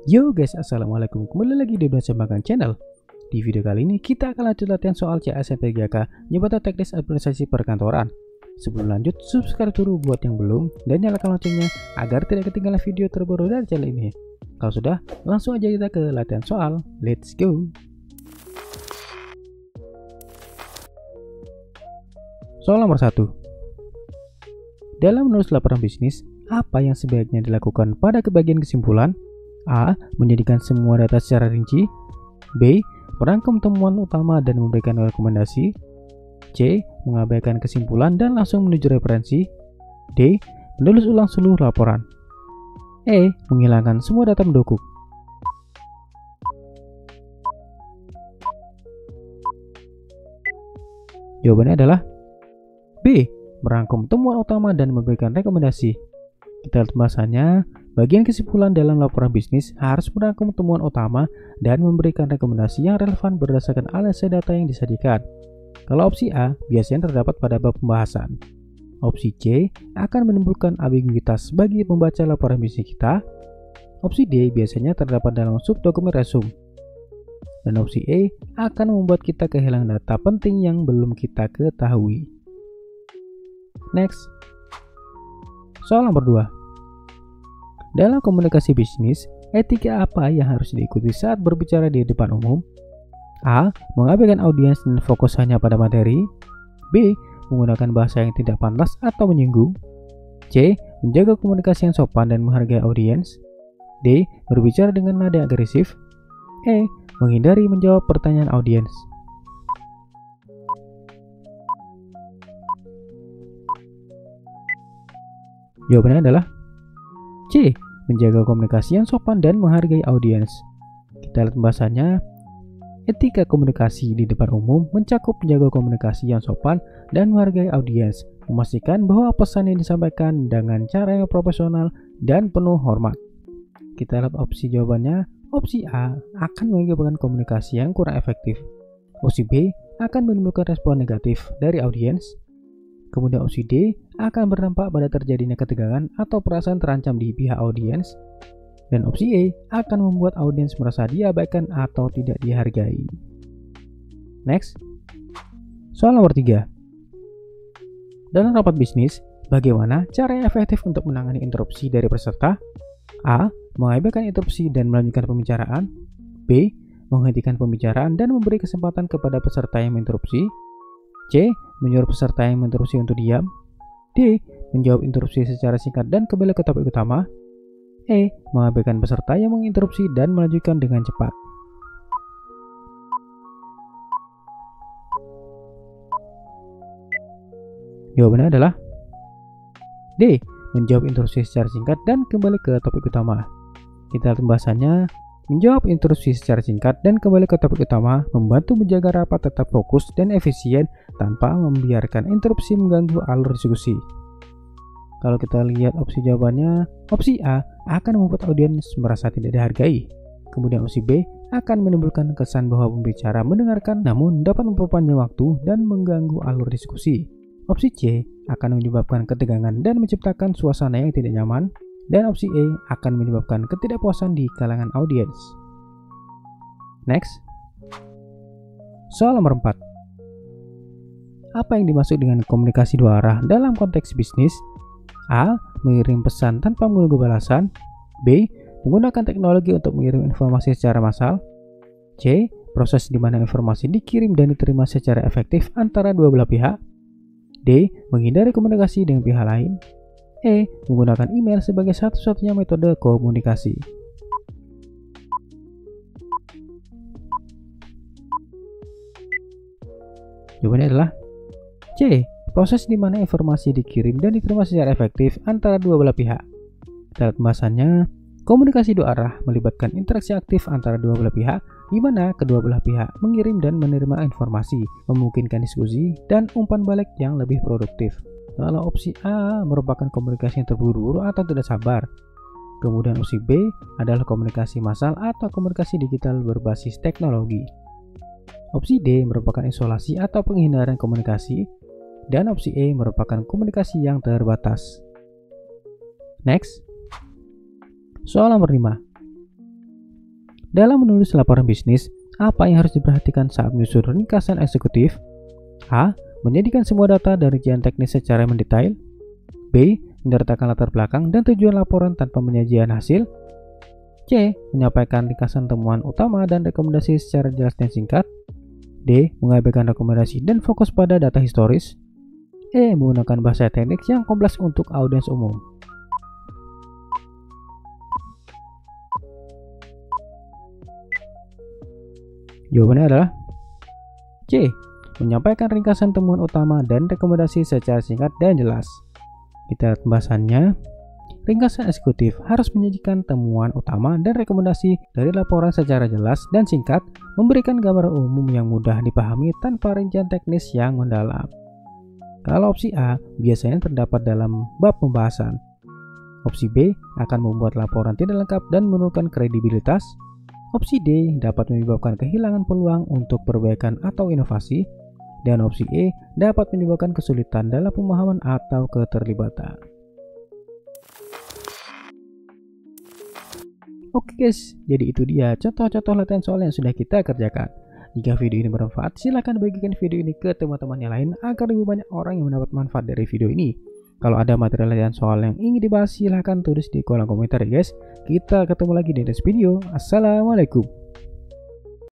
Yo guys, assalamualaikum, kembali lagi di Dunia Sembangan Channel. Di video kali ini kita akan lanjut latihan soal CASNP3K Nyebatas Teknis Administrasi Perkantoran. Sebelum lanjut, subscribe dulu buat yang belum dan nyalakan loncengnya agar tidak ketinggalan video terbaru dari channel ini. Kalau sudah, langsung aja kita ke latihan soal. Let's go. Soal nomor 1. Dalam menulis laporan bisnis, apa yang sebaiknya dilakukan pada bagian kesimpulan? A. Menjadikan semua data secara rinci. B. Merangkum temuan utama dan memberikan rekomendasi. C. Mengabaikan kesimpulan dan langsung menuju referensi. D. Menulis ulang seluruh laporan. E. Menghilangkan semua data mendukung. Jawabannya adalah B. Merangkum temuan utama dan memberikan rekomendasi. Kita lihat pembahasannya. Bagian kesimpulan dalam laporan bisnis harus merangkum temuan utama dan memberikan rekomendasi yang relevan berdasarkan analisis data yang disajikan. Kalau opsi A biasanya terdapat pada bab pembahasan. Opsi C akan menimbulkan ambiguitas bagi pembaca laporan bisnis kita. Opsi D biasanya terdapat dalam subdokumen resume. Dan opsi E akan membuat kita kehilangan data penting yang belum kita ketahui. Next. Soal nomor 2. Dalam komunikasi bisnis, etika apa yang harus diikuti saat berbicara di depan umum? A. Mengabaikan audiens dan fokus hanya pada materi. B. Menggunakan bahasa yang tidak pantas atau menyinggung. C. Menjaga komunikasi yang sopan dan menghargai audiens. D. Berbicara dengan nada yang agresif. E. Menghindari menjawab pertanyaan audiens. Jawabannya adalah C. Menjaga komunikasi yang sopan dan menghargai audiens. Kita lihat pembahasannya. Etika komunikasi di depan umum mencakup menjaga komunikasi yang sopan dan menghargai audiens, memastikan bahwa pesan yang disampaikan dengan cara yang profesional dan penuh hormat. Kita lihat opsi jawabannya. Opsi A akan menyebabkan komunikasi yang kurang efektif. Opsi B akan menimbulkan respon negatif dari audiens. Kemudian opsi D akan berdampak pada terjadinya ketegangan atau perasaan terancam di pihak audiens. Dan opsi E akan membuat audiens merasa diabaikan atau tidak dihargai. Next. Soal nomor 3. Dalam rapat bisnis, bagaimana cara yang efektif untuk menangani interupsi dari peserta? A. Mengabaikan interupsi dan melanjutkan pembicaraan. B. Menghentikan pembicaraan dan memberi kesempatan kepada peserta yang menginterupsi. C. Menyuruh peserta yang menginterupsi untuk diam. D. Menjawab interupsi secara singkat dan kembali ke topik utama. E. Mengabaikan peserta yang menginterupsi dan melanjutkan dengan cepat. Jawabannya adalah D. Menjawab interupsi secara singkat dan kembali ke topik utama. Kita lihat pembahasannya. Menjawab interupsi secara singkat dan kembali ke topik utama membantu menjaga rapat tetap fokus dan efisien tanpa membiarkan interupsi mengganggu alur diskusi. Kalau kita lihat opsi jawabannya, opsi A akan membuat audiens merasa tidak dihargai. Kemudian opsi B akan menimbulkan kesan bahwa pembicara mendengarkan namun dapat memperpanjang waktu dan mengganggu alur diskusi. Opsi C akan menyebabkan ketegangan dan menciptakan suasana yang tidak nyaman. Dan opsi E akan menyebabkan ketidakpuasan di kalangan audiens. Next. Soal nomor 4. Apa yang dimaksud dengan komunikasi dua arah dalam konteks bisnis? A. Mengirim pesan tanpa menunggu balasan. B. Menggunakan teknologi untuk mengirim informasi secara massal. C. Proses di mana informasi dikirim dan diterima secara efektif antara dua belah pihak. D. Menghindari komunikasi dengan pihak lain. E. Menggunakan email sebagai satu-satunya metode komunikasi. Jawabannya adalah C. Proses di mana informasi dikirim dan diterima secara efektif antara dua belah pihak. Dalam pembahasannya, komunikasi dua arah melibatkan interaksi aktif antara dua belah pihak, di mana kedua belah pihak mengirim dan menerima informasi, memungkinkan diskusi dan umpan balik yang lebih produktif. Kalau opsi A merupakan komunikasi yang terburu-buru atau tidak sabar. Kemudian opsi B adalah komunikasi massal atau komunikasi digital berbasis teknologi. Opsi D merupakan isolasi atau penghindaran komunikasi. Dan opsi E merupakan komunikasi yang terbatas. Next. Soal nomor 5. Dalam menulis laporan bisnis, apa yang harus diperhatikan saat menyusun ringkasan eksekutif? A. Menjadikan semua data dan rincian teknis secara mendetail. B. Menyertakan latar belakang dan tujuan laporan tanpa penyajian hasil. C. Menyampaikan ringkasan temuan utama dan rekomendasi secara jelas dan singkat. D. Mengabaikan rekomendasi dan fokus pada data historis. E. Menggunakan bahasa teknik yang kompleks untuk audiens umum. Jawabannya adalah C. Menyampaikan ringkasan temuan utama dan rekomendasi secara singkat dan jelas. Kita lihat pembahasannya. Ringkasan eksekutif harus menyajikan temuan utama dan rekomendasi dari laporan secara jelas dan singkat, memberikan gambaran umum yang mudah dipahami tanpa rincian teknis yang mendalam. Kalau opsi A biasanya terdapat dalam bab pembahasan. Opsi B akan membuat laporan tidak lengkap dan menurunkan kredibilitas. Opsi D dapat menyebabkan kehilangan peluang untuk perbaikan atau inovasi. Dan opsi E dapat menyebabkan kesulitan dalam pemahaman atau keterlibatan. Oke guys, jadi itu dia contoh-contoh latihan soal yang sudah kita kerjakan. Jika video ini bermanfaat, silahkan bagikan video ini ke teman-teman yang lain agar lebih banyak orang yang mendapat manfaat dari video ini. Kalau ada materi latihan soal yang ingin dibahas, silahkan tulis di kolom komentar ya guys. Kita ketemu lagi di next video. Assalamualaikum.